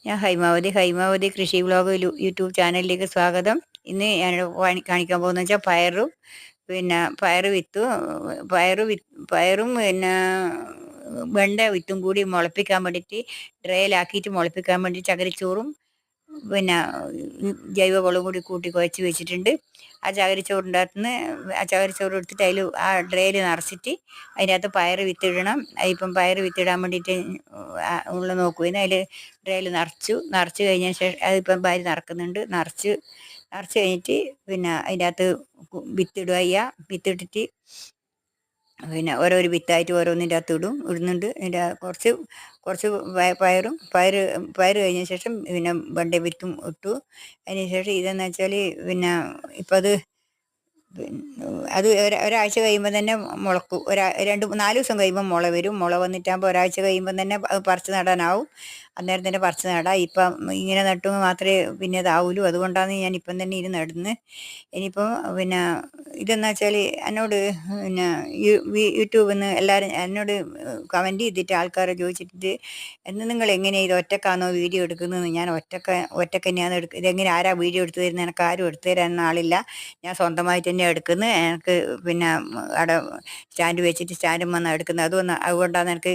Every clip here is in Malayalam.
ഞാൻ ഹൈമാവതി കൃഷി വ്ലോഗ് യൂട്യൂബ് ചാനലിലേക്ക് സ്വാഗതം. ഇന്ന് ഞാൻ കാണിക്കാൻ പോകുന്നത് വെച്ചാൽ പിന്നെ പയറും പിന്നെ വെണ്ട വിത്തും കൂടി മുളപ്പിക്കാൻ വേണ്ടിയിട്ട് ട്രേയിലാക്കിയിട്ട് മുളപ്പിക്കാൻ വേണ്ടി ചകിരിച്ചോറും പിന്നെ ജൈവവളവും കൂടി കൂട്ടി കുഴച്ച് വെച്ചിട്ടുണ്ട്. ആ ചകിരിച്ചോറിൻ്റെ അകത്തുനിന്ന് ആ ചകിരിച്ചോറ് എടുത്തിട്ട് ആ ഡ്രേയിൽ നിറച്ചിട്ട് അതിൻ്റെ അകത്ത് പയറ് വിത്തിടണം. ഇപ്പം പയറ് വിത്തിടാൻ വേണ്ടിയിട്ട് ഉള്ള നോക്കുവായിരുന്നു. അതിൽ ഡ്രേയിൽ നിറച്ച് കഴിഞ്ഞ ശേഷം അതിപ്പം ഭാര്യ നിറക്കുന്നുണ്ട്. നിറച്ച് കഴിഞ്ഞിട്ട് പിന്നെ അതിൻ്റെ അകത്ത് വിത്തിടുക വിത്തിട്ടിട്ട് പിന്നെ ഓരോരു വിത്തായിട്ട് ഓരോന്നിൻ്റെ അകത്ത് ഇടുന്നുണ്ട്. അതിൻ്റെ കുറച്ച് പയറ് കഴിഞ്ഞ ശേഷം പിന്നെ വെണ്ട വിത്തും ഇട്ടു. അതിന് ശേഷം ഇതെന്ന് വെച്ചാൽ പിന്നെ ഇപ്പം അത് ഒരാഴ്ച കഴിയുമ്പോൾ തന്നെ മുളക്കും. 2-4 ദിവസം കഴിയുമ്പോൾ മുള വരും. മുള വന്നിട്ടാകുമ്പോൾ ഒരാഴ്ച കഴിയുമ്പോൾ തന്നെ അത് പറിച്ച് നടാനാവും. അന്നേരം തന്നെ പറിച്ച് നടാം. ഇപ്പം ഇങ്ങനെ നട്ടുമ്പോൾ മാത്രമേ പിന്നെ ഇതാവുള്ളൂ. അതുകൊണ്ടാണ് ഞാൻ ഇപ്പം തന്നെ ഇത് നടുന്നത്. ഇനിയിപ്പോൾ പിന്നെ ഇതെന്ന് വെച്ചാൽ എന്നോട് പിന്നെ യൂട്യൂബിൽ നിന്ന് എല്ലാവരും എന്നോട് കമൻറ്റ് ചെയ്തിട്ട് ആൾക്കാരെ ചോദിച്ചിട്ട് നിങ്ങൾ എങ്ങനെയാണ് ഇത് ഒറ്റക്കാണോ വീഡിയോ എടുക്കുന്നത്? ഞാൻ ഒറ്റക്ക് തന്നെയാണ് ഇതെങ്ങനെ ആരാ വീഡിയോ എടുത്തു തരുന്നത്? എനിക്ക് ആരും എടുത്തു തരാനൊന്നും ആളില്ല. ഞാൻ സ്വന്തമായിട്ട് തന്നെ എടുക്കുന്നത്. എനിക്ക് പിന്നെ അവിടെ സ്റ്റാൻഡ് വെച്ചിട്ട് സ്റ്റാൻഡും വന്ന് എടുക്കുന്നത്. അതുകൊണ്ടാണ് എനിക്ക്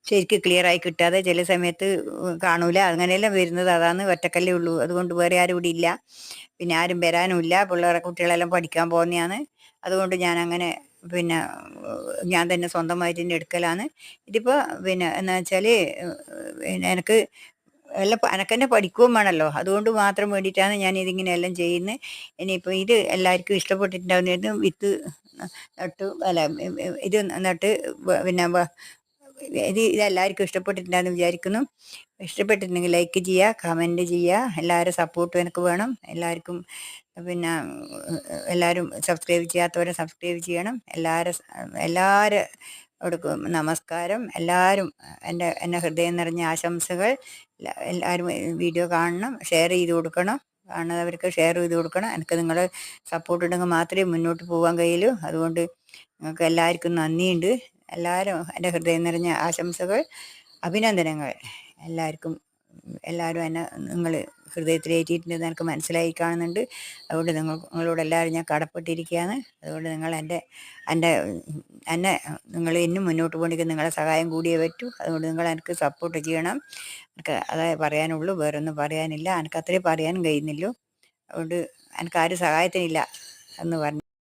ശരിക്കും ക്ലിയറായി കിട്ടാതെ ചില സമയത്ത് കാണൂല. അങ്ങനെയെല്ലാം വരുന്നത് അതാണ്. ഒറ്റക്കല്ലേ ഉള്ളൂ. അതുകൊണ്ട് വേറെ ആരും ഇവിടെ ഇല്ല. പിന്നെ ആരും വരാനുമില്ല. കുട്ടികളെല്ലാം പഠിക്കാൻ പോകുന്നതാണ്. അതുകൊണ്ട് ഞാൻ അങ്ങനെ പിന്നെ ഞാൻ തന്നെ സ്വന്തമായിട്ട് തന്നെ എടുക്കലാണ്. ഇതിപ്പോൾ പിന്നെ എന്താ വെച്ചാൽ പിന്നെ എനക്കെന്നെ പഠിക്കുകയും വേണമല്ലോ. അതുകൊണ്ട് മാത്രം വേണ്ടിയിട്ടാണ് ഞാൻ ഇതിങ്ങനെ എല്ലാം ചെയ്യുന്നത്. ഇനിയിപ്പോൾ ഇത് എല്ലാവർക്കും ഇഷ്ടപ്പെട്ടിട്ടുണ്ടാവുന്ന വിത്ത് നട്ടു ഇത് നട്ട് പിന്നെ ഇതെല്ലാവർക്കും ഇഷ്ടപ്പെട്ടിട്ടുണ്ടാകുന്നു വിചാരിക്കുന്നു. ഇഷ്ടപ്പെട്ടിട്ടുണ്ടെങ്കിൽ ലൈക്ക് ചെയ്യുക, കമൻറ്റ് ചെയ്യുക. എല്ലാവരും സപ്പോർട്ടും എനിക്ക് വേണം. പിന്നെ എല്ലാവരും സബ്സ്ക്രൈബ് ചെയ്യാത്തവരെ സബ്സ്ക്രൈബ് ചെയ്യണം. എല്ലാവരോടും നമസ്കാരം. എല്ലാവരും എന്നെ ഹൃദയം നിറഞ്ഞ ആശംസകൾ. എല്ലാവരും വീഡിയോ കാണണം, ഷെയർ ചെയ്ത് കൊടുക്കണം. കാണുന്നവർക്ക് ഷെയർ ചെയ്ത് കൊടുക്കണം. എനിക്ക് നിങ്ങളുടെ സപ്പോർട്ട് ഉണ്ടെങ്കിൽ മാത്രമേ മുന്നോട്ട് പോകാൻ കഴിയുള്ളൂ. അതുകൊണ്ട് നിങ്ങൾക്ക് എല്ലാവർക്കും നന്ദിയുണ്ട്. എല്ലാവരും എൻ്റെ ഹൃദയം നിറഞ്ഞ ആശംസകൾ, അഭിനന്ദനങ്ങൾ. എല്ലാവരും നിങ്ങൾ ഹൃദയത്തിലേറ്റിയിട്ടുണ്ടെന്ന് എനിക്ക് മനസ്സിലായി കാണുന്നുണ്ട്. അതുകൊണ്ട് നിങ്ങളോട് എല്ലാവരും ഞാൻ കടപ്പെട്ടിരിക്കുകയാണ്. അതുകൊണ്ട് നിങ്ങൾ നിങ്ങൾ ഇന്നും മുന്നോട്ട് പോകണമെങ്കിൽ നിങ്ങളുടെ സഹായം കൂടിയേ പറ്റൂ. അതുകൊണ്ട് നിങ്ങൾ എനിക്ക് സപ്പോർട്ട് ചെയ്യണം. എനിക്ക് അതേ പറയാനുള്ളൂ, വേറൊന്നും പറയാനില്ല. എനിക്ക് അത്രേ പറയാനും കഴിയുന്നില്ലൂ. അതുകൊണ്ട് എനിക്ക് ആരും സഹായത്തിനില്ല എന്ന് പറഞ്ഞു.